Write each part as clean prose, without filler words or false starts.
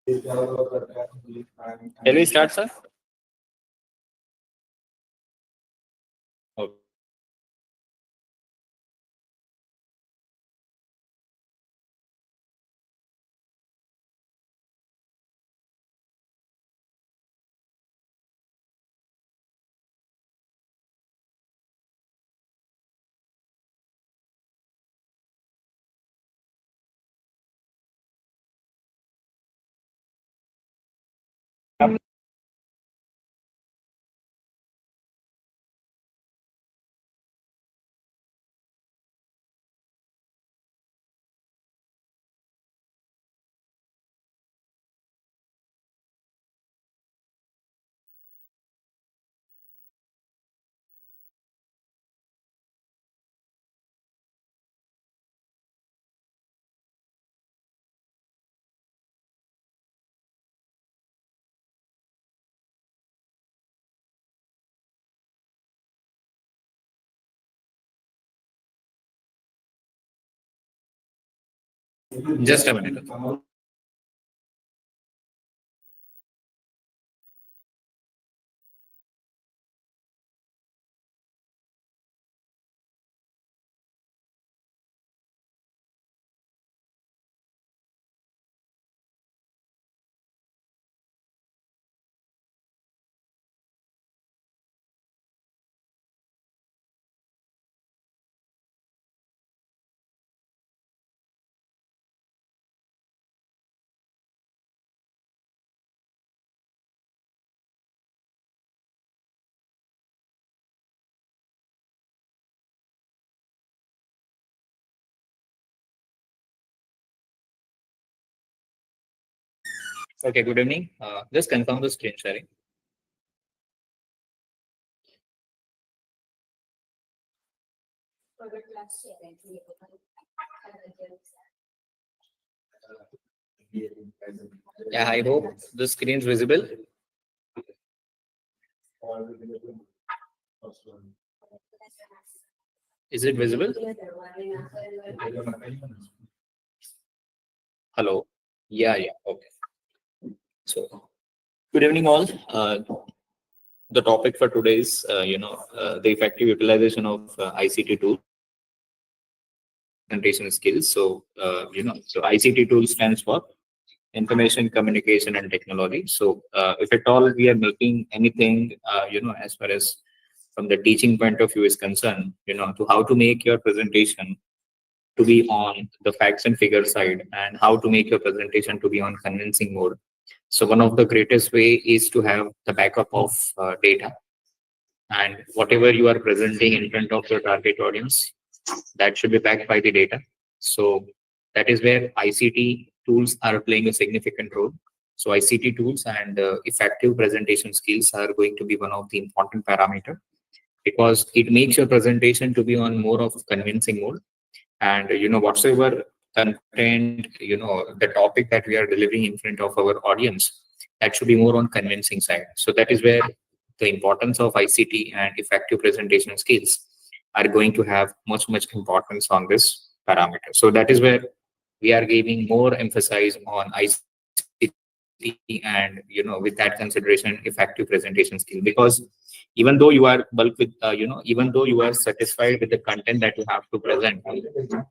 Shall we start, sir? Okay. Just a minute. Okay, good evening. Just confirm the screen sharing. Yeah, I hope the screen is visible. Is it visible? Hello. Yeah. Okay. So, good evening, all. The topic for today is, the effective utilization of ICT tools, presentation skills. So ICT tool stands for Information, Communication, and Technology. So, if at all we are making anything, as far as from the teaching point of view is concerned, to how to make your presentation to be on the facts and figure side, and how to make your presentation to be on convincing mode. So one of the greatest way is to have the backup of data, and whatever you are presenting in front of your target audience, that should be backed by the data. So that is where ICT tools are playing a significant role. So ICT tools and effective presentation skills are going to be one of the important parameter, because it makes your presentation to be on more of convincing mode. And whatsoever content, the topic that we are delivering in front of our audience, that should be more on convincing side. So that is where the importance of ICT and effective presentation skills are going to have much importance on this parameter. So that is where we are giving more emphasis on ICT, and with that consideration, effective presentation skill. Because even though you are bulk with even though you are satisfied with the content that you have to present,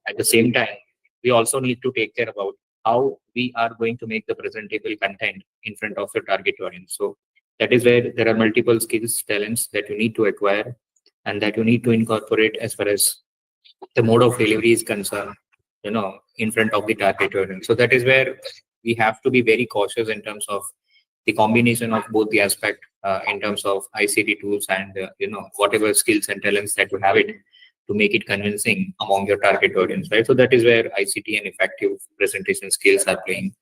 at the same time we also need to take care about how we are going to make the presentable content in front of your target audience. So that is where there are multiple skills, talents that you need to acquire, and that you need to incorporate as far as the mode of delivery is concerned, in front of the target audience. So that is where we have to be very cautious in terms of the combination of both the aspect, in terms of ICT tools and whatever skills and talents that you have it, to make it convincing among your target audience, right? So that is where ICT and effective presentation skills are playing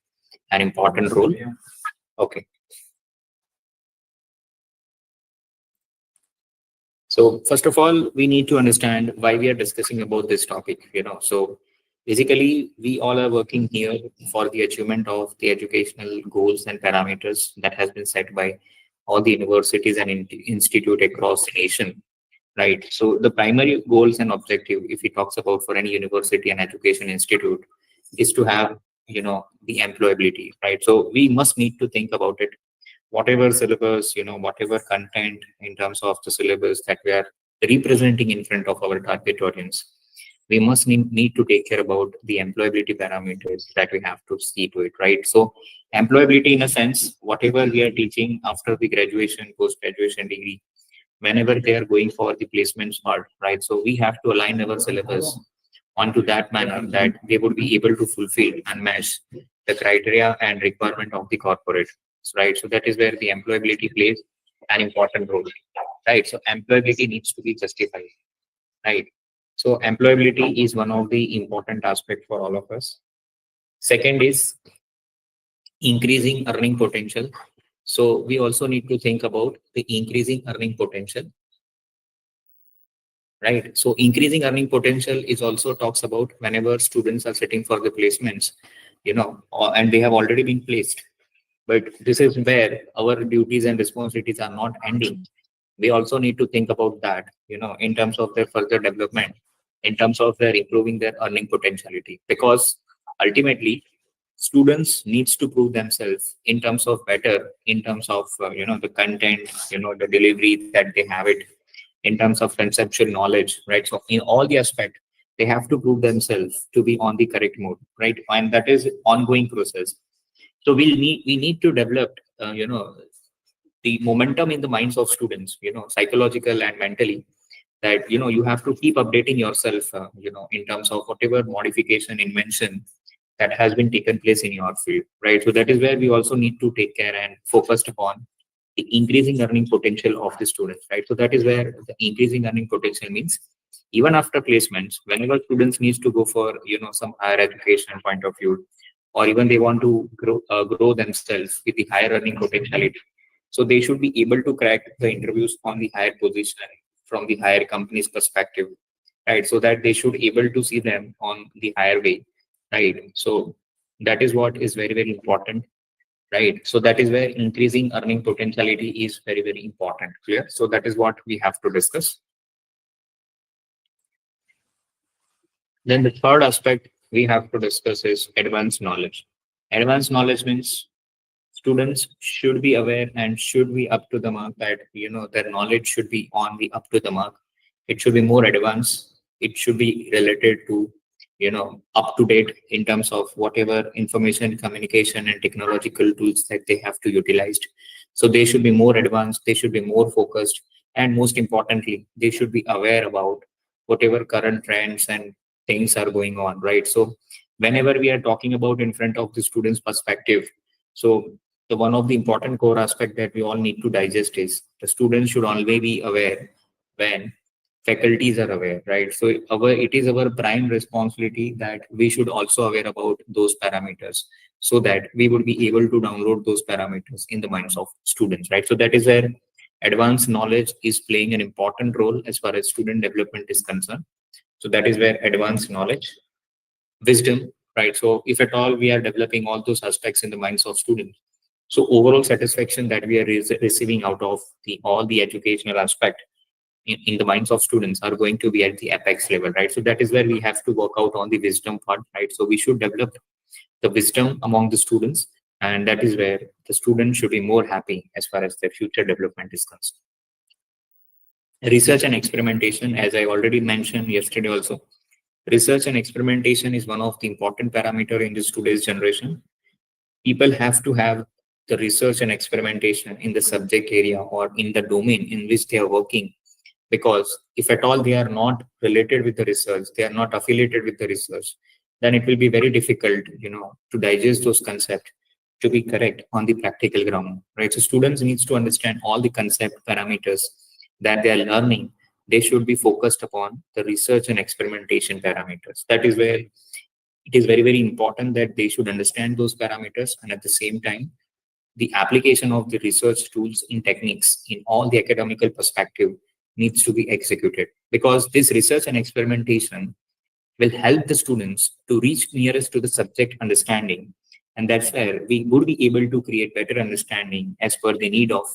an important role. Okay. So first of all, we need to understand why we are discussing about this topic. So basically, we all are working here for the achievement of the educational goals and parameters that has been set by all the universities and institute across the nation, right? So the primary goals and objective, if he talks about for any university and education institute, is to have the employability, right? So we must need to think about it. Whatever syllabus, whatever content in terms of the syllabus that we are representing in front of our target audience, we must need to take care about the employability parameters that we have to see to it, right? So employability, in a sense, whatever we are teaching after the graduation, post graduation degree, whenever they are going for the placements part, right? So we have to align our syllabus onto that manner that they would be able to fulfill and match the criteria and requirement of the corporate, right? So that is where the employability plays an important role, right? So employability needs to be justified, right? So employability is one of the important aspect for all of us. Second is increasing earning potential. So we also need to think about the increasing earning potential, right? So increasing earning potential is also talks about whenever students are sitting for the placements, and they have already been placed. But this is where our duties and responsibilities are not ending. We also need to think about that, in terms of their further development, in terms of their improving their earning potentiality, because ultimately students needs to prove themselves in terms of better, in terms of the content, the delivery that they have it, in terms of conceptual knowledge, right? So in all the aspect, they have to prove themselves to be on the correct mode, right? And that is ongoing process. So we need to develop the momentum in the minds of students, psychological and mentally, that you have to keep updating yourself, in terms of whatever modification, invention that has been taken place in your field, right? So that is where we also need to take care and focus upon the increasing earning potential of the students, right? So that is where the increasing earning potential means even after placements, whenever students needs to go for some higher education point of view, or even they want to grow themselves with the higher earning potentiality, so they should be able to crack the interviews on the higher position from the higher company's perspective, right? So that they should able to see them on the higher way, right? So that is what is very, very important, right? So that is where increasing earning potentiality is very, very important. Clear? So that is what we have to discuss. Then the third aspect we have to discuss is advanced knowledge. Advanced knowledge means students should be aware and should be up to the mark, that their knowledge should be on the up to the mark. It should be more advanced. It should be related to up to date in terms of whatever information communication and technological tools that they have to utilize. So they should be more advanced, they should be more focused, and most importantly they should be aware about whatever current trends and things are going on, right? So whenever we are talking about in front of the students perspective, so the one of the important core aspect that we all need to digest is the students should always be aware when faculties are aware, right? So it is our prime responsibility that we should also aware about those parameters, so that we would be able to download those parameters in the minds of students, right? So that is where advanced knowledge is playing an important role as far as student development is concerned. So that is where advanced knowledge, wisdom, right? So if at all we are developing all those aspects in the minds of students, so overall satisfaction that we are receiving out of the all the educational aspect in the minds of students are going to be at the apex level, right? So that is where we have to work out on the wisdom part, right? So we should develop the wisdom among the students, and that is where the student should be more happy as far as their future development is concerned. Research and experimentation, as I already mentioned yesterday also, research and experimentation is one of the important parameter in this today's generation. People have to have the research and experimentation in the subject area or in the domain in which they are working, because if at all they are not related with the research, they are not affiliated with the research, then it will be very difficult to digest those concepts to be correct on the practical ground, right? So students needs to understand all the concept parameters that they are learning. They should be focused upon the research and experimentation parameters. That is where it is very, very important that they should understand those parameters, and at the same time the application of the research tools in techniques in all the academical perspective needs to be executed, because this research and experimentation will help the students to reach nearest to the subject understanding, and that's where we would be able to create better understanding as per the need of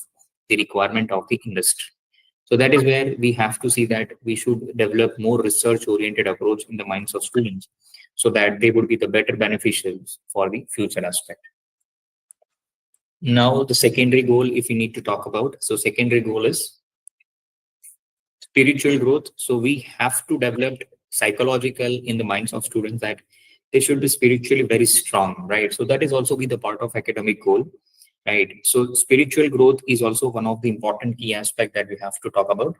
the requirement of the industry. So that is where we have to see that we should develop more research oriented approach in the minds of students, so that they would be the better beneficiaries for the future aspect. Now, the secondary goal, if we need to talk about, so secondary goal is spiritual growth. So we have to develop psychological in the minds of students that they should be spiritually very strong, right? So that is also be the part of academic goal, right? So spiritual growth is also one of the important key aspect that we have to talk about.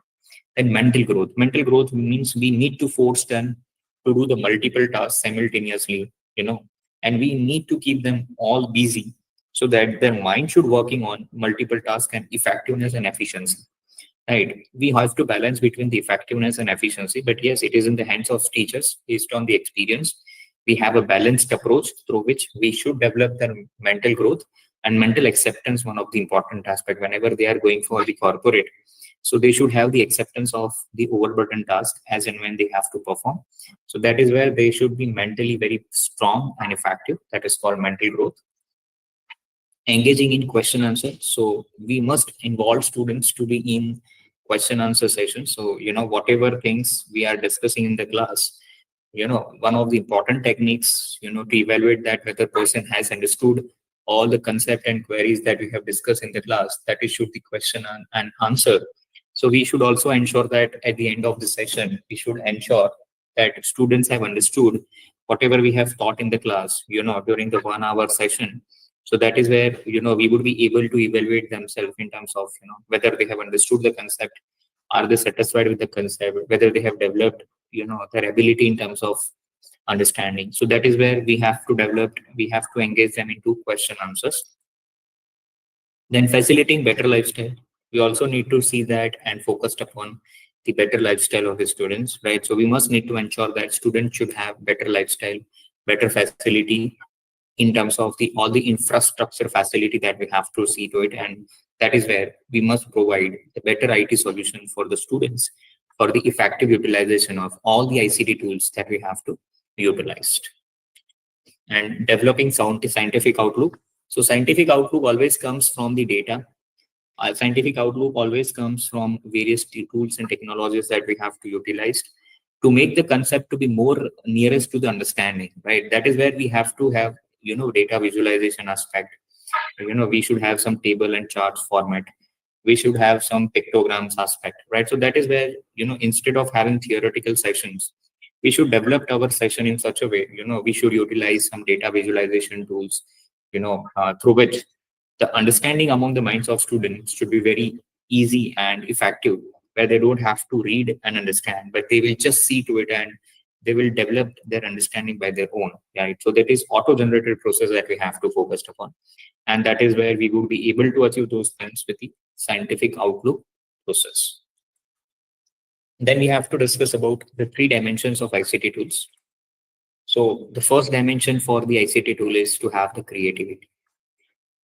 And mental growth. Mental growth means we need to force them to do the multiple tasks simultaneously, and we need to keep them all busy so that their mind should working on multiple tasks and effectiveness and efficiency. Right. We have to balance between the effectiveness and efficiency, but yes, it is in the hands of teachers based on the experience. We have a balanced approach through which we should develop their mental growth and mental acceptance, one of the important aspect whenever they are going for the corporate. So they should have the acceptance of the overburden task as and when they have to perform. So that is where they should be mentally very strong and effective. That is called mental growth. Engaging in question answer. So we must involve students to be in question answer sessions. So, whatever things we are discussing in the class, one of the important techniques, to evaluate that whether person has understood all the concept and queries that we have discussed in the class, that is should be question and answer. So we should also ensure that at the end of the session, we should ensure that students have understood whatever we have taught in the class, during the 1 hour session. So that is where, we would be able to evaluate themselves in terms of, whether they have understood the concept, are they satisfied with the concept, whether they have developed, their ability in terms of understanding. So that is where we have to engage them into question answers. Then facilitating better lifestyle. We also need to see that and focused upon the better lifestyle of the students, right? So we must need to ensure that students should have better lifestyle, better facility in terms of all the infrastructure facility that we have to see to it. And that is where we must provide the better IT solution for the students for the effective utilization of all the ICT tools that we have to utilize. And developing scientific outlook. So scientific outlook always comes from the data. Scientific outlook always comes from various tools and technologies that we have to utilize to make the concept to be more nearest to the understanding, right? That is where we have to have, data visualization aspect. We should have some table and charts format. We should have some pictograms aspect, right? So that is where, instead of having theoretical sessions, we should develop our session in such a way, we should utilize some data visualization tools, through which the understanding among the minds of students should be very easy and effective, where they don't have to read and understand, but they will just see to it and they will develop their understanding by their own, right? So that is auto-generated process that we have to focus upon. And that is where we would be able to achieve those things with the scientific outlook process. Then we have to discuss about the 3 dimensions of ICT tools. So the first dimension for the ICT tool is to have the creativity.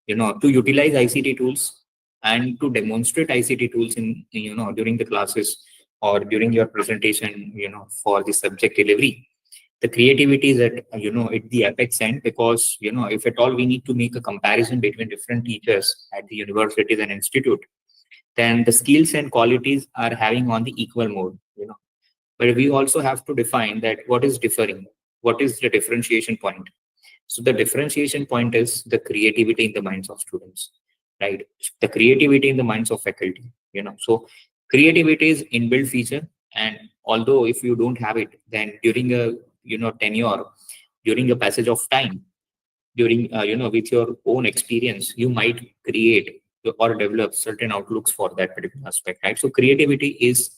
To utilize ICT tools and to demonstrate ICT tools in, during the classes or during your presentation, for the subject delivery. The creativity is at, at the apex end, because, if at all we need to make a comparison between different teachers at the universities and institute, then the skills and qualities are having on the equal mode, But we also have to define that what is differing, what is the differentiation point. So the differentiation point is the creativity in the minds of students, right? The creativity in the minds of faculty, So creativity is inbuilt feature, and although if you don't have it, then during a tenure, during a passage of time, during with your own experience, you might create or develop certain outlooks for that particular aspect, right? So creativity is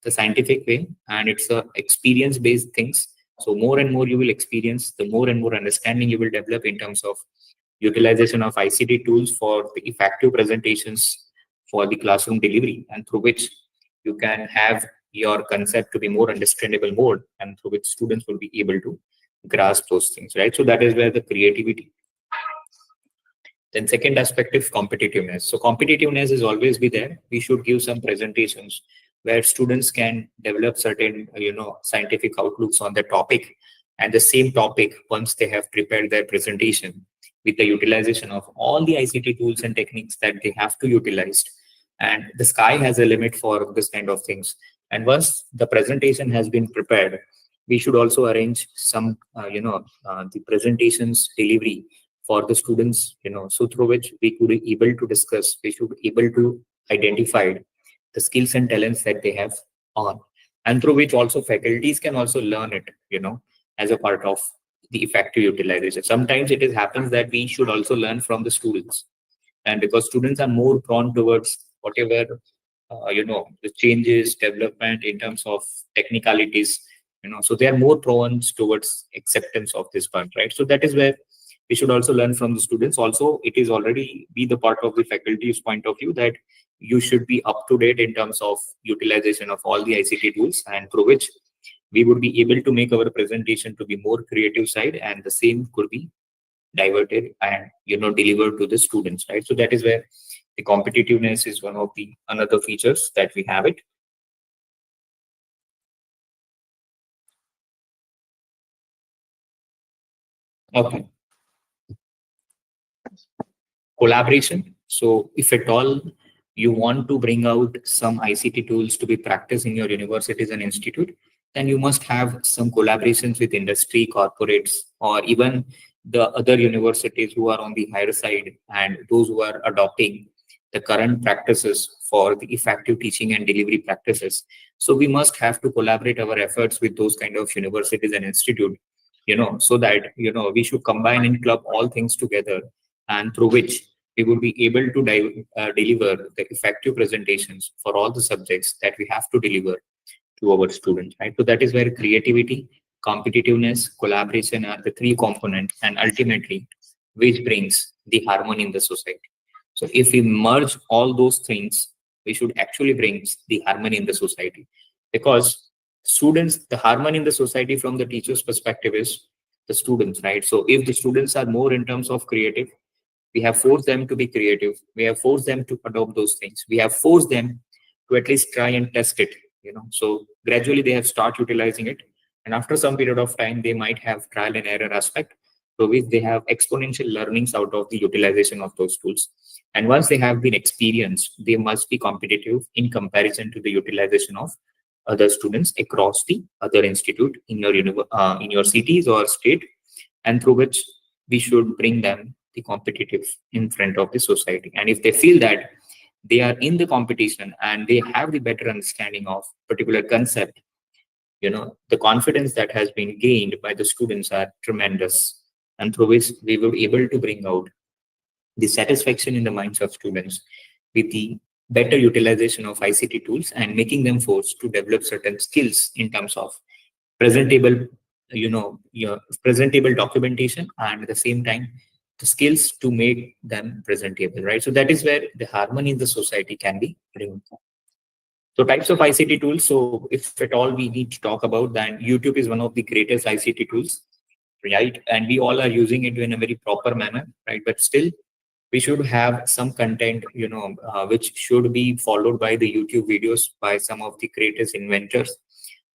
the scientific way, and it's a experience based things. So more and more you will experience, the more and more understanding you will develop in terms of utilization of ICT tools for the effective presentations for the classroom delivery, and through which you can have your concept to be more understandable mode, and through which students will be able to grasp those things, right? So that is where the creativity. Then second aspect is competitiveness. So competitiveness is always be there. We should give some presentations where students can develop certain, scientific outlooks on the topic, and the same topic once they have prepared their presentation with the utilization of all the ICT tools and techniques that they have to utilize. And the sky has a limit for this kind of things. And once the presentation has been prepared, we should also arrange some, the presentations delivery for the students, so through which we could be able to discuss, we should be able to identify the skills and talents that they have on, and through which also faculties can also learn it, as a part of the effective utilization. Sometimes it is happens that we should also learn from the students, and because students are more prone towards whatever the changes development in terms of technicalities, so they are more prone towards acceptance of this part, right? So that is where we should also learn from the students. Also, it is already be the part of the faculty's point of view that you should be up to date in terms of utilization of all the ICT tools, and through which we would be able to make our presentation to be more creative side, and the same could be diverted and delivered to the students, right? So that is where the competitiveness is one of the another features that we have it. Okay. Collaboration. So if at all you want to bring out some ICT tools to be practiced in your universities and institute, then you must have some collaborations with industry, corporates, or even the other universities who are on the higher side and those who are adopting the current practices for the effective teaching and delivery practices. So we must have to collaborate our efforts with those kind of universities and institute, so that we should combine and club all things together, and through which we would be able to deliver the effective presentations for all the subjects that we have to deliver to our students, right? So that is where creativity, competitiveness, collaboration are the three components, and ultimately, which brings the harmony in the society. So if we merge all those things, we should actually bring the harmony in the society, because students, the harmony in the society from the teacher's perspective is the students, right? So if the students are more in terms of creative, we have forced them to be creative, we have forced them to adopt those things, we have forced them to at least try and test it, so gradually they have start utilizing it, and after some period of time they might have trial and error aspect, so which they have exponential learnings out of the utilization of those tools, and once they have been experienced, they must be competitive in comparison to the utilization of other students across the other institute in your in your cities or state, and through which we should bring them the competitive in front of the society. And if they feel that they are in the competition and they have the better understanding of particular concept, the confidence that has been gained by the students are tremendous, and through which we will be able to bring out the satisfaction in the minds of students with the better utilization of ICT tools, and making them forced to develop certain skills in terms of presentable, your presentable documentation, and at the same time the skills to make them presentable, right? So that is where the harmony in the society can be bring. So types of ICT tools. So if at all we need to talk about, then YouTube is one of the greatest ICT tools, right? And we all are using it in a very proper manner, right? But still, we should have some content, which should be followed by the YouTube videos by some of the greatest inventors,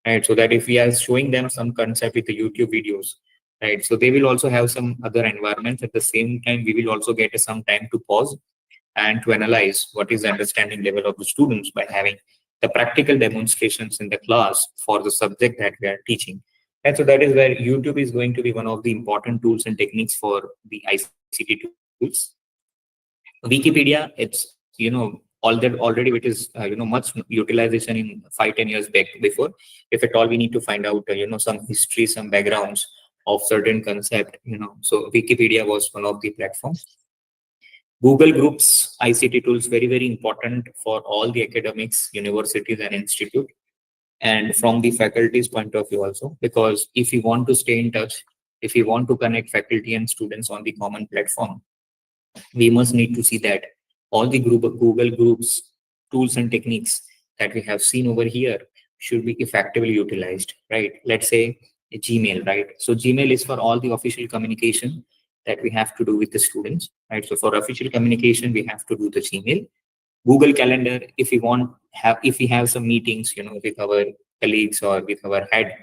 right? So that if we are showing them some concept with the YouTube videos, right? So they will also have some other environments. At the same time, we will also get some time to pause and to analyze what is the understanding level of the students by having the practical demonstrations in the class for the subject that we are teaching. And so that is where YouTube is going to be one of the important tools and techniques for the ICT tools. Wikipedia, it's already it is much utilization in 5-10 years back before. If at all we need to find out some history, some backgrounds of certain concept, so Wikipedia was one of the platforms. Google Groups ICT tools, very very important for all the academics, universities and institute, and from the faculty's point of view also, because if you want to stay in touch, if you want to connect faculty and students on the common platform, we must need to see that all the Google Groups tools and techniques that we have seen over here should be effectively utilized, right? Let's say Gmail, right? So Gmail is for all the official communication that we have to do with the students, right? So for official communication, we have to do the Gmail. Google Calendar, if we have some meetings, with our colleagues or with our head,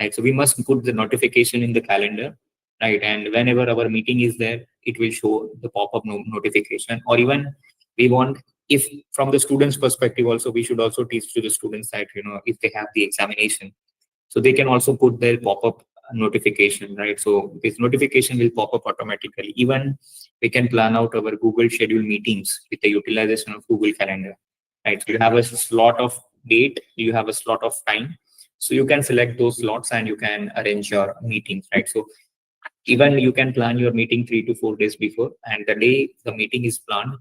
right? So we must put the notification in the calendar, right? And whenever our meeting is there, it will show the pop-up notification. Or even we want, if from the students' perspective also, we should also teach to the students that if they have the examination, So they can also put their pop-up notification, right? So this notification will pop up automatically. Even we can plan out our Google schedule meetings with the utilization of Google Calendar, right? So you have a slot of date, you have a slot of time. So you can select those slots and you can arrange your meetings, right? So even you can plan your meeting 3 to 4 days before, and the day the meeting is planned,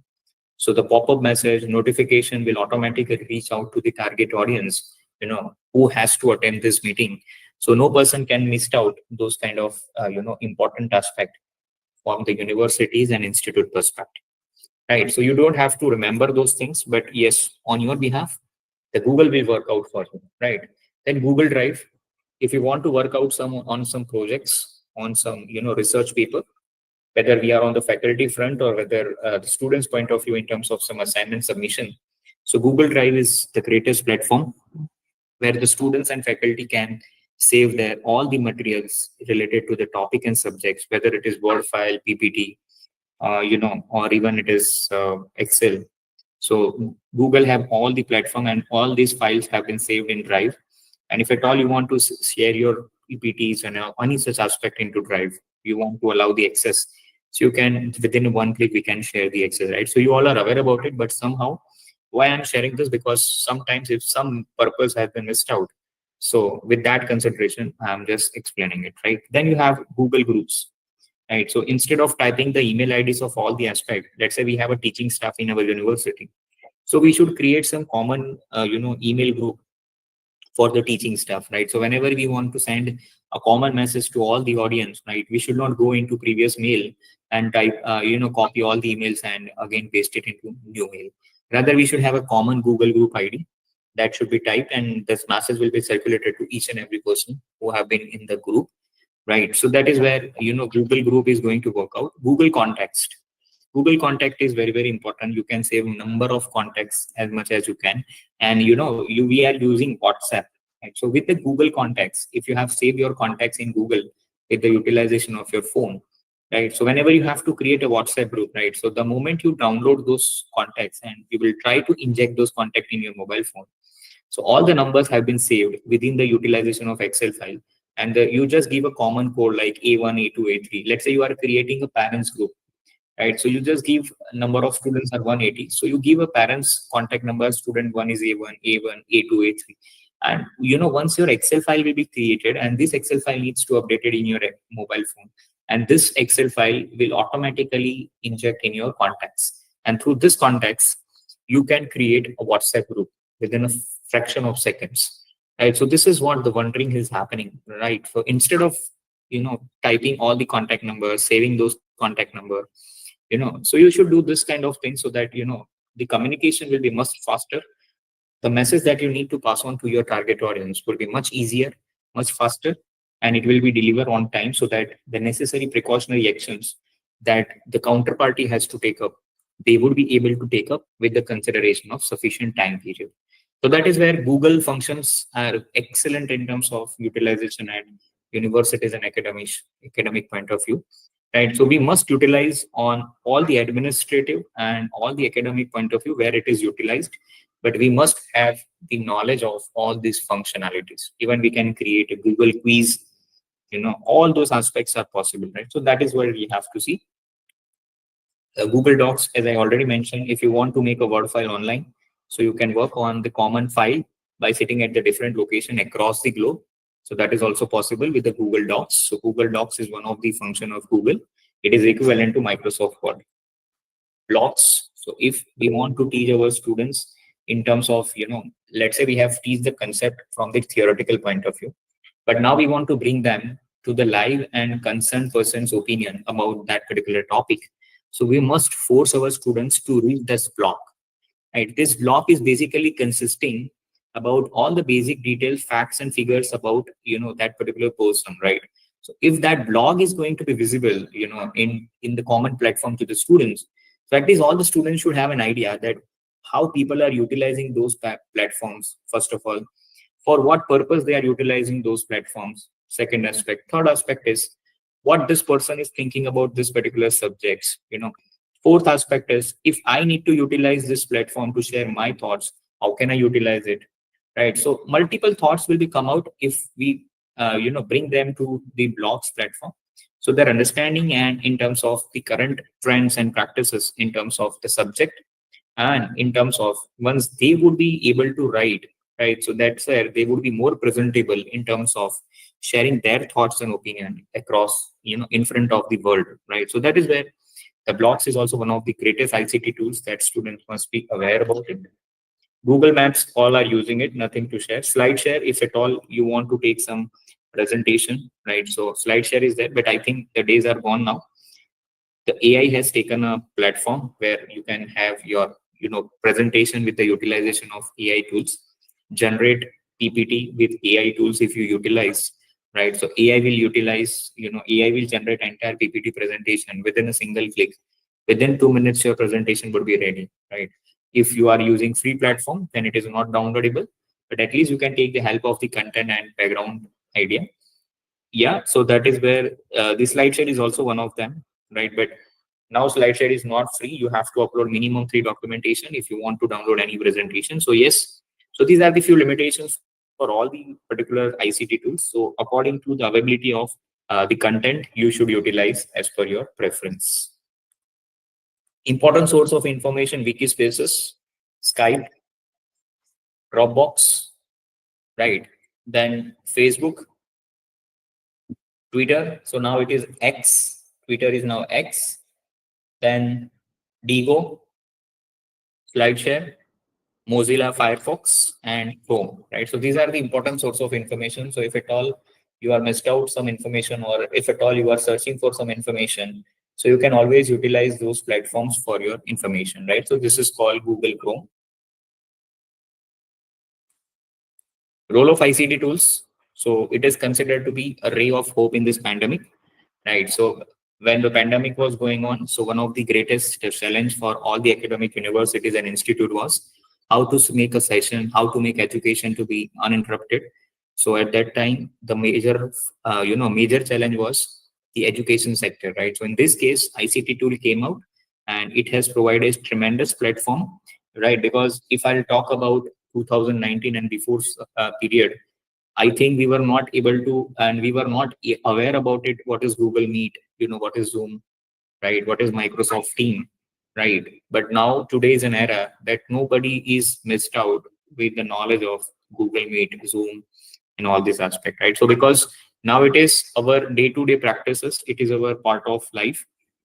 so the pop-up message notification will automatically reach out to the target audience, who has to attend this meeting. So no person can miss out those kind of, important aspect from the universities and institute perspective, right? So you don't have to remember those things, but yes, on your behalf, the Google will work out for you, right? Then Google Drive, if you want to work out some projects on some, research paper, whether we are on the faculty front or whether the students' point of view in terms of some assignment submission. So Google Drive is the greatest platform where the students and faculty can save their all the materials related to the topic and subjects, whether it is Word file, PPT, or even it is Excel. So Google have all the platform and all these files have been saved in Drive. And if at all you want to share your PPTs and any such aspect into Drive, you want to allow the access. So you can, within one click, we can share the access, right? So you all are aware about it, but somehow, why I'm sharing this, because sometimes if some purpose has been missed out, so with that consideration, I'm just explaining it, right? Then you have Google Groups, right? So instead of typing the email IDs of all the aspect, let's say we have a teaching staff in our university. So we should create some common, email group for the teaching staff, right? So whenever we want to send a common message to all the audience, right, we should not go into previous mail and type, copy all the emails and again paste it into new mail. Rather, we should have a common Google group ID that should be typed, and this message will be circulated to each and every person who have been in the group, right? So that is where, Google group is going to work out. Google Context. Google Contact is very, very important. You can save number of contacts as much as you can. And we are using WhatsApp. Right? So with the Google Contacts, if you have saved your contacts in Google with the utilization of your phone, right? So whenever you have to create a WhatsApp group, right? So the moment you download those contacts and you will try to inject those contacts in your mobile phone. So all the numbers have been saved within the utilization of Excel file. And you just give a common code like A1, A2, A3. Let's say you are creating a parents group, right? So you just give a number of students are 180. So you give a parent's contact number, student one is A1, A1, A2, A3. And once your Excel file will be created, and this Excel file needs to update it in your mobile phone. And this Excel file will automatically inject in your contacts. And through this contacts, you can create a WhatsApp group within a fraction of seconds. Right. So this is what the wondering is happening, right? So instead of typing all the contact numbers, saving those contact number, so you should do this kind of thing so that the communication will be much faster. The message that you need to pass on to your target audience will be much easier, much faster, and it will be delivered on time, so that the necessary precautionary actions that the counterparty has to take up, they would be able to take up with the consideration of sufficient time period. So that is where Google functions are excellent in terms of utilization at universities and academic point of view. Right. So we must utilize on all the administrative and all the academic point of view where it is utilized, but we must have the knowledge of all these functionalities. Even we can create a Google quiz, all those aspects are possible, right? So that is where we have to see. Google Docs, as I already mentioned, if you want to make a Word file online, so you can work on the common file by sitting at the different location across the globe. So that is also possible with the Google Docs. So Google Docs is one of the function of Google. It is equivalent to Microsoft Word. Blocks. So if we want to teach our students in terms of, let's say we have teach the concept from the theoretical point of view, but now we want to bring them to the live and concerned person's opinion about that particular topic. So we must force our students to read this block. Right? This block is basically consisting about all the basic details, facts, and figures about that particular person, right? So if that blog is going to be visible, in the common platform to the students, so at least all the students should have an idea that how people are utilizing those platforms. First of all, for what purpose they are utilizing those platforms. Second aspect. Third aspect is what this person is thinking about this particular subjects. Fourth aspect is if I need to utilize this platform to share my thoughts, how can I utilize it? right? So multiple thoughts will be come out if we bring them to the blogs platform. So their understanding and in terms of the current trends and practices in terms of the subject, and in terms of once they would be able to write, right, so that's where they would be more presentable in terms of sharing their thoughts and opinion across, in front of the world, right? So that is where the blogs is also one of the greatest ICT tools that students must be aware about it. Google Maps, all are using it, nothing to share. SlideShare, if at all you want to take some presentation, right? So SlideShare is there, but I think the days are gone now. The AI has taken a platform where you can have your, presentation with the utilization of AI tools, generate PPT with AI tools if you utilize, right? So AI will utilize, AI will generate entire PPT presentation within a single click. Within 2 minutes, your presentation would be ready, right? If you are using free platform, then it is not downloadable, but at least you can take the help of the content and background idea. Yeah, so that is where the SlideShare is also one of them, right? But now SlideShare is not free. You have to upload minimum 3 documentation if you want to download any presentation. So yes, so these are the few limitations for all the particular ICT tools. So according to the availability of the content, you should utilize as per your preference. Important source of information: wiki spaces, Skype, Dropbox, right? Then Facebook, Twitter. So now it is X. Twitter is now X. Then Digo, SlideShare, Mozilla Firefox, and Chrome, right? So these are the important source of information. So if at all you are missed out some information, or if at all you are searching for some information, so you can always utilize those platforms for your information, right? So this is called Google Chrome. Role of ICT tools. So it is considered to be a ray of hope in this pandemic, right? So when the pandemic was going on, so one of the greatest challenge for all the academic universities and institute was how to make a session, how to make education to be uninterrupted. So at that time, the major challenge was the education sector, right? So in this case, ICT tool came out, and it has provided a tremendous platform, right? Because if I'll talk about 2019 and before period, I think we were not able to, and we were not aware about it. What is Google Meet? What is Zoom, right? What is Microsoft Team, right? But now today is an era that nobody is missed out with the knowledge of Google Meet, Zoom, and all this aspect, right? So because now it is our day-to-day practices, it is our part of life,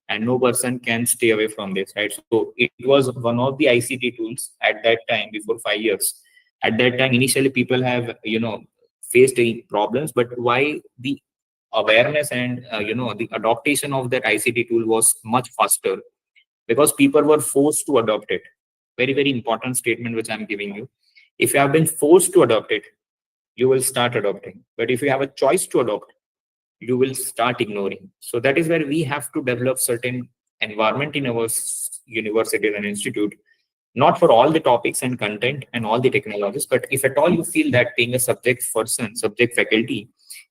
and no person can stay away from this, right? So it was one of the ICT tools at that time before 5 years. At that time, initially people have faced any problems, but why the awareness and the adoption of that ICT tool was much faster? Because people were forced to adopt it. Very, very important statement which I'm giving you. If you have been forced to adopt it, you will start adopting. But if you have a choice to adopt, you will start ignoring. So that is where we have to develop certain environment in our university and institute, not for all the topics and content and all the technologies, but if at all you feel that being a subject person, subject faculty,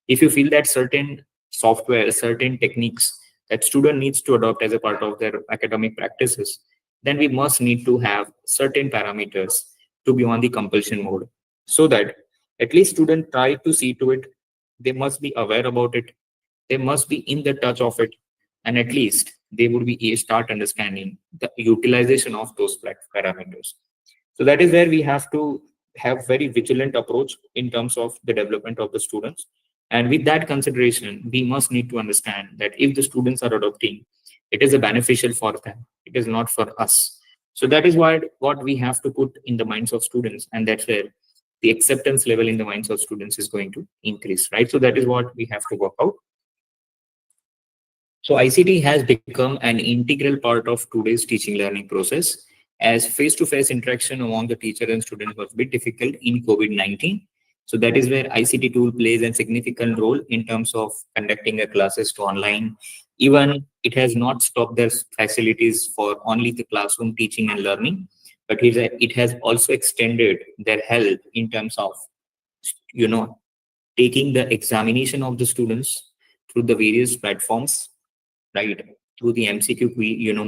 if you feel that certain software, certain techniques that student needs to adopt as a part of their academic practices, then we must need to have certain parameters to be on the compulsion mode, so that at least student try to see to it. They must be aware about it. They must be in the touch of it, and at least they would be start understanding the utilization of those parameters. So that is where we have to have very vigilant approach in terms of the development of the students. And with that consideration, we must need to understand that if the students are adopting, it is a beneficial for them. It is not for us. So that is what we have to put in the minds of students, and that's where the acceptance level in the minds of students is going to increase, right? So that is what we have to work out. So ICT has become an integral part of today's teaching learning process, as face-to-face interaction among the teacher and student was a bit difficult in COVID-19. So that is where ICT tool plays a significant role in terms of conducting a classes to online. Even it has not stopped their facilities for only the classroom teaching and learning, but it has also extended their help in terms of, you know, taking the examination of the students through the various platforms, right, through the MCQ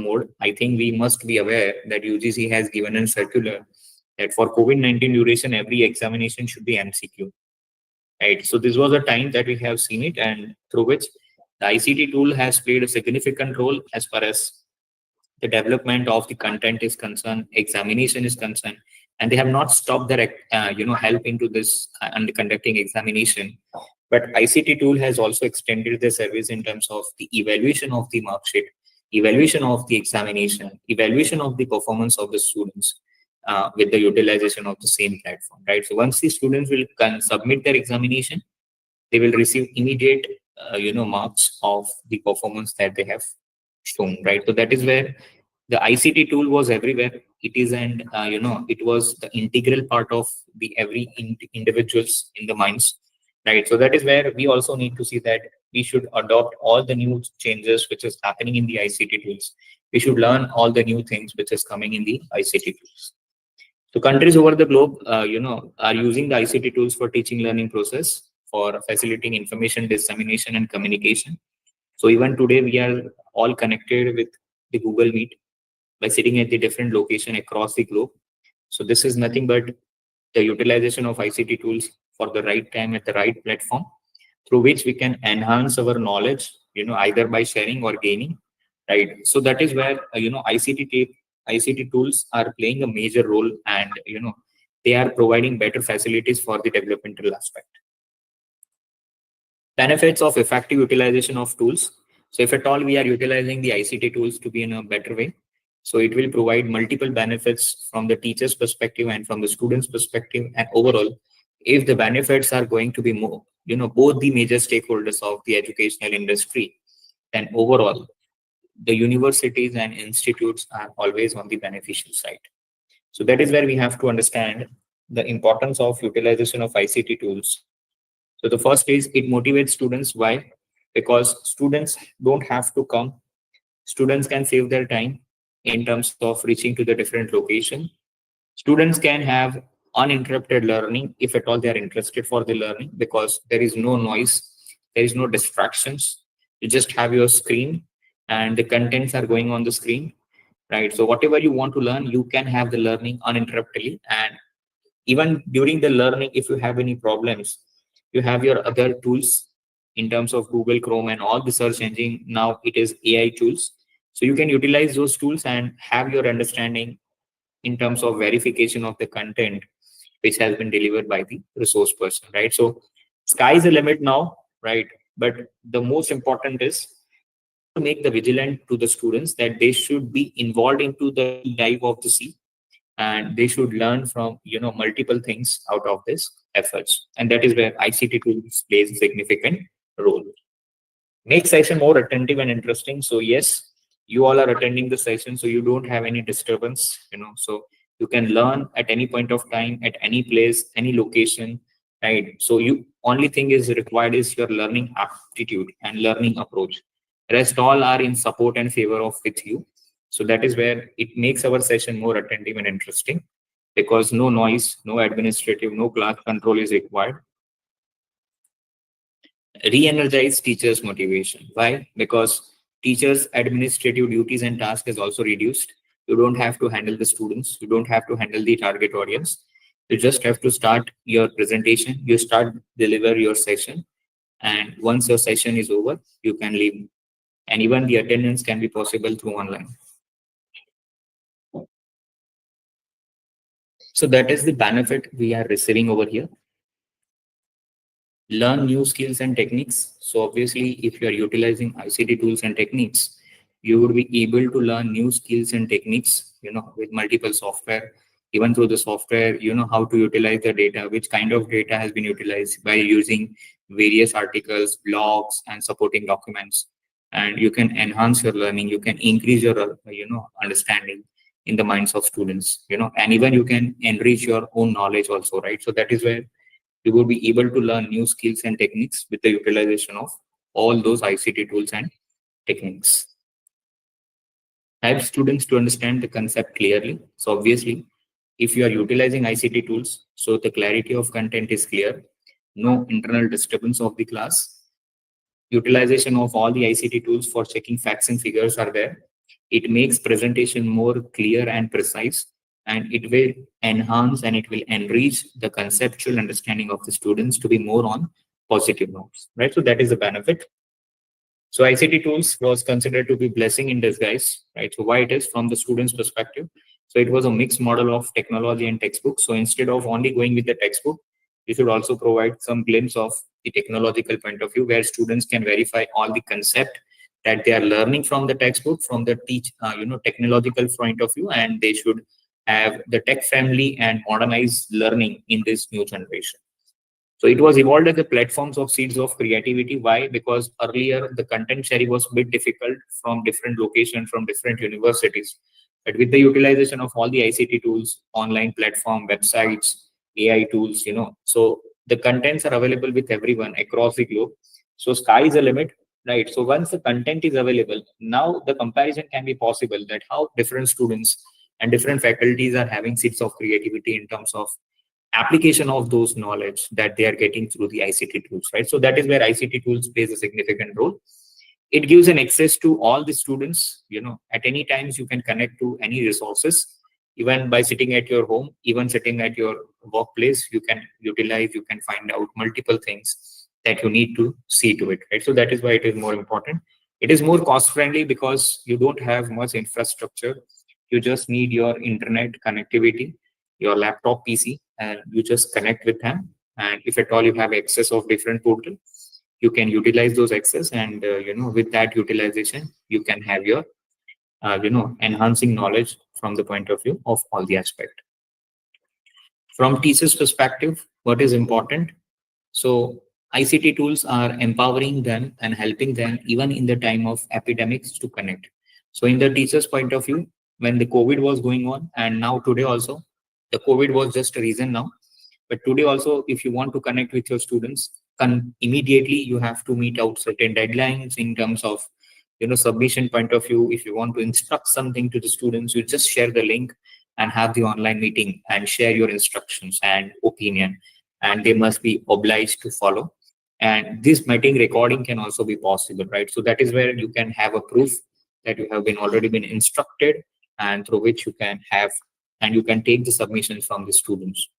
mode. I think we must be aware that UGC has given a circular that for COVID-19 duration, every examination should be MCQ, right? So this was a time that we have seen it, and through which the ICT tool has played a significant role as far as the development of the content is concerned, examination is concerned, and they have not stopped their help into this and conducting examination. But ICT tool has also extended their service in terms of the evaluation of the mark sheet, evaluation of the examination, evaluation of the performance of the students with the utilization of the same platform, right? So once the students will submit their examination, they will receive immediate marks of the performance that they have shown, right? So that is where the ICT tool was everywhere. It is, and it was the integral part of the every individuals in the minds, right? So that is where we also need to see that we should adopt all the new changes which is happening in the ICT tools. We should learn all the new things which is coming in the ICT tools. So countries over the globe, are using the ICT tools for teaching learning process, for facilitating information dissemination and communication. So even today, we are all connected with the Google Meet by sitting at the different location across the globe. So this is nothing but the utilization of ICT tools for the right time at the right platform, through which we can enhance our knowledge, either by sharing or gaining, right? So that is where ICT tools are playing a major role, and they are providing better facilities for the developmental aspect. Benefits of effective utilization of tools. So if at all we are utilizing the ICT tools to be in a better way, so it will provide multiple benefits from the teacher's perspective and from the student's perspective. And overall, if the benefits are going to be more, both the major stakeholders of the educational industry, then overall, the universities and institutes are always on the beneficial side. So that is where we have to understand the importance of utilization of ICT tools. So the first is it motivates students. Why? Because students don't have to come. Students can save their time in terms of reaching to the different location. Students can have uninterrupted learning if at all they are interested for the learning, because there is no noise, there is no distractions. You just have your screen and the contents are going on the screen, right? So whatever you want to learn, you can have the learning uninterruptedly. And even during the learning, if you have any problems, you have your other tools in terms of Google Chrome and all the search engine. Now it is AI tools. So you can utilize those tools and have your understanding in terms of verification of the content which has been delivered by the resource person, right? So sky is the limit now, right? But the most important is to make the vigilant to the students that they should be involved into the dive of the sea, and they should learn from multiple things out of this efforts. And that is where ICT tools plays a significant role. Make session more attentive and interesting. So yes, you all are attending the session, so you don't have any disturbance, so you can learn at any point of time, at any place, any location, right? So you only thing is required is your learning aptitude and learning approach. Rest all are in support and favor of with you. So that is where it makes our session more attentive and interesting, because no noise, no administrative, no class control is required. Re-energize teachers' motivation. Why? Because teachers' administrative duties and tasks is also reduced. You don't have to handle the students. You don't have to handle the target audience. You just have to start your presentation. You start deliver your session, and once your session is over, you can leave. And even the attendance can be possible through online. So that is the benefit we are receiving over here. Learn new skills and techniques. So obviously, if you are utilizing ICT tools and techniques, you would be able to learn new skills and techniques, with multiple software. Even through the software, how to utilize the data, which kind of data has been utilized by using various articles, blogs, and supporting documents. And you can enhance your learning. You can increase your, understanding in the minds of students, and even you can enrich your own knowledge also, right? So that is where you will be able to learn new skills and techniques with the utilization of all those ICT tools and techniques. Help students to understand the concept clearly. So obviously, if you are utilizing ICT tools, so the clarity of content is clear, no internal disturbance of the class. Utilization of all the ICT tools for checking facts and figures are there. It makes presentation more clear and precise. and it will enhance and it will enrich the conceptual understanding of the students to be more on positive notes, right? So that is the benefit. So ICT tools was considered to be blessing in disguise, right? So why it is from the student's perspective. So it was a mixed model of technology and textbook. So instead of only going with the textbook, you should also provide some glimpse of the technological point of view where students can verify all the concept that they are learning from the textbook, from the technological point of view, and they should have the tech friendly and modernized learning in this new generation. So it was evolved as the platforms of seeds of creativity. Why? Because earlier the content sharing was a bit difficult from different locations, from different universities. But with the utilization of all the ICT tools, online platform, websites, AI tools, so the contents are available with everyone across the globe. So sky is the limit, right? So once the content is available, now the comparison can be possible that how different students and different faculties are having seeds of creativity in terms of application of those knowledge that they are getting through the ICT tools, right? So that is where ICT tools plays a significant role. It gives an access to all the students, at any times you can connect to any resources, even by sitting at your home, even sitting at your workplace, you can utilize, you can find out multiple things that you need to see to it, right? So that is why it is more important. It is more cost friendly because you don't have much infrastructure. You just need your internet connectivity, your laptop PC, and you just connect with them. And if at all you have access of different portal, you can utilize those access, and with that utilization you can have your enhancing knowledge from the point of view of all the aspect. From teachers perspective, what is important? So ICT tools are empowering them and helping them even in the time of epidemics to connect. So in the teacher's point of view, when the COVID was going on, and now today also, the COVID was just a reason now. But today also, if you want to connect with your students, immediately you have to meet out certain deadlines in terms of submission point of view. If you want to instruct something to the students, you just share the link and have the online meeting and share your instructions and opinion, and they must be obliged to follow. And this meeting recording can also be possible, right? So that is where you can have a proof that you have been already been instructed, and through which you can have and you can take the submissions from the students,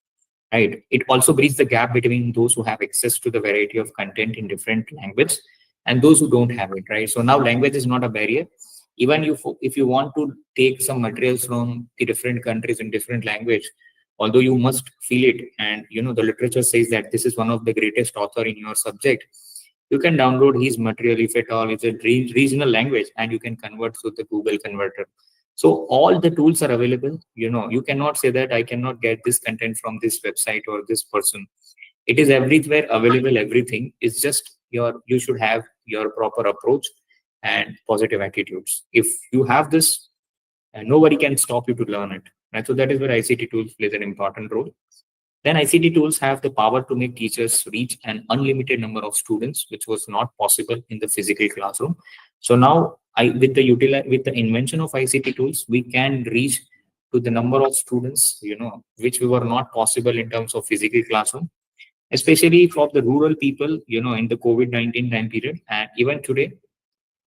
right? It also bridges the gap between those who have access to the variety of content in different language and those who don't have it, right? So now language is not a barrier. Even if you want to take some materials from the different countries in different language, although you must feel it, and the literature says that this is one of the greatest author in your subject, you can download his material if at all it's a regional language, and you can convert through the Google converter. So all the tools are available. You cannot say that I cannot get this content from this website or this person. It is everywhere available. Everything is just you should have your proper approach and positive attitudes. If you have this, nobody can stop you to learn it, right? So that is where ICT tools plays an important role. Then ICT tools have the power to make teachers reach an unlimited number of students, which was not possible in the physical classroom. So now, with the invention of ICT tools, we can reach to the number of students, which we were not possible in terms of physical classroom, especially for the rural people, in the COVID-19 time period, and even today,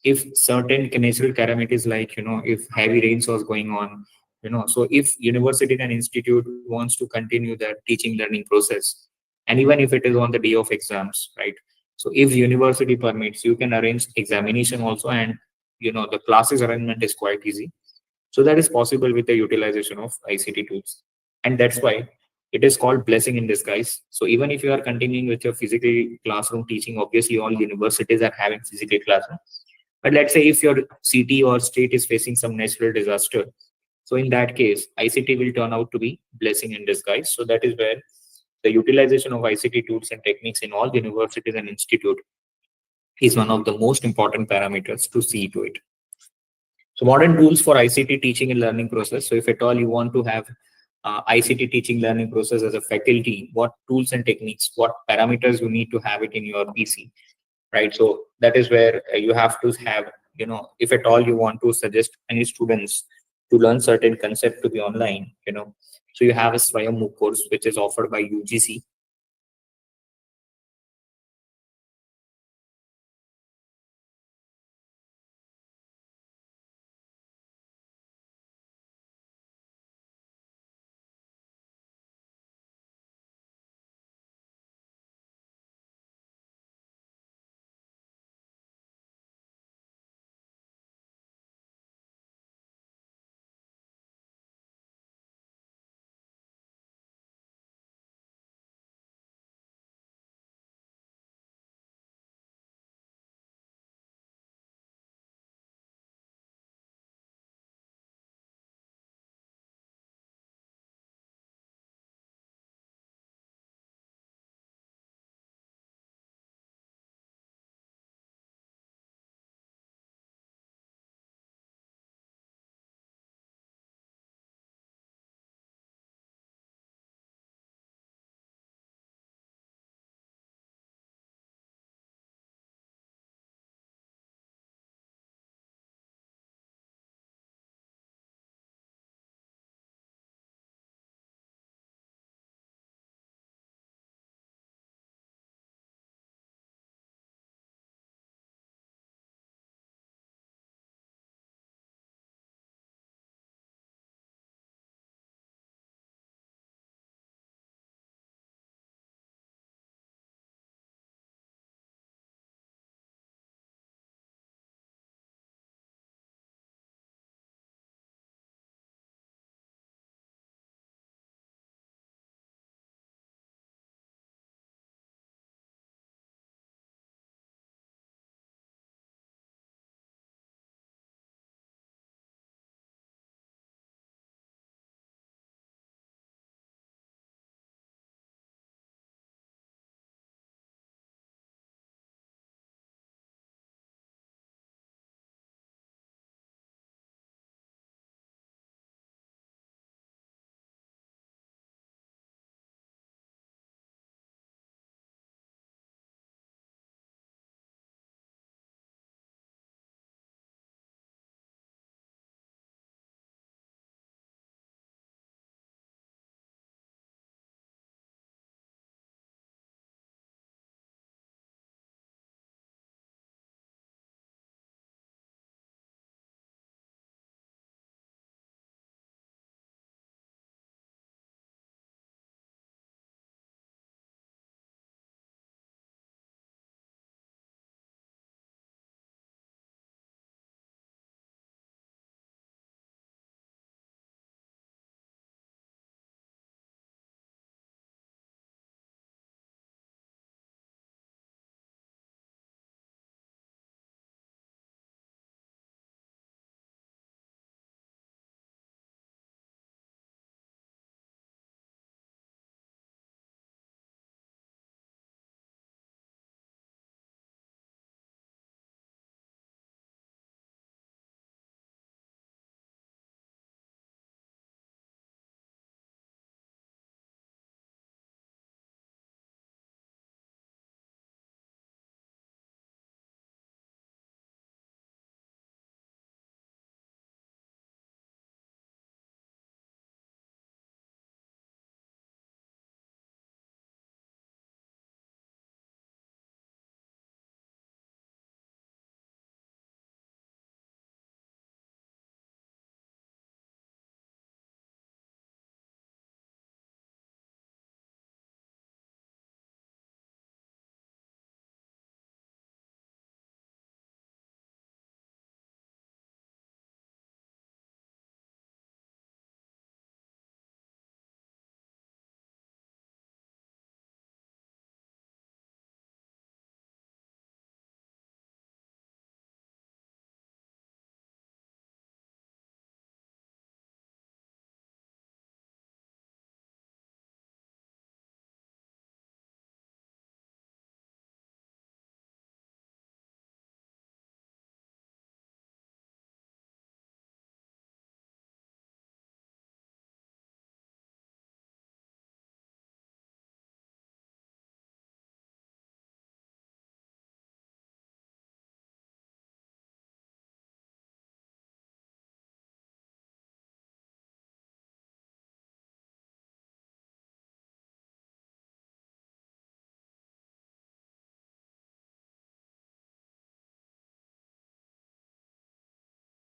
if certain natural calamities like if heavy rains was going on, so if university and institute wants to continue the teaching learning process, and even if it is on the day of exams, right? So if university permits, you can arrange examination also, and the classes arrangement is quite easy. So that is possible with the utilization of ICT tools, and that's why it is called blessing in disguise. So even if you are continuing with your physical classroom teaching, obviously all universities are having physical classroom, but let's say if your city or state is facing some natural disaster, so in that case, ICT will turn out to be blessing in disguise. So that is where the utilization of ICT tools and techniques in all the universities and institute is one of the most important parameters to see to it. So modern tools for ICT teaching and learning process. So if at all you want to have ICT teaching learning process as a faculty, what tools and techniques, what parameters you need to have it in your PC, right? So that is where you have to have, if at all you want to suggest any students to learn certain concept to be online, so you have a Swayam MOOC course which is offered by UGC,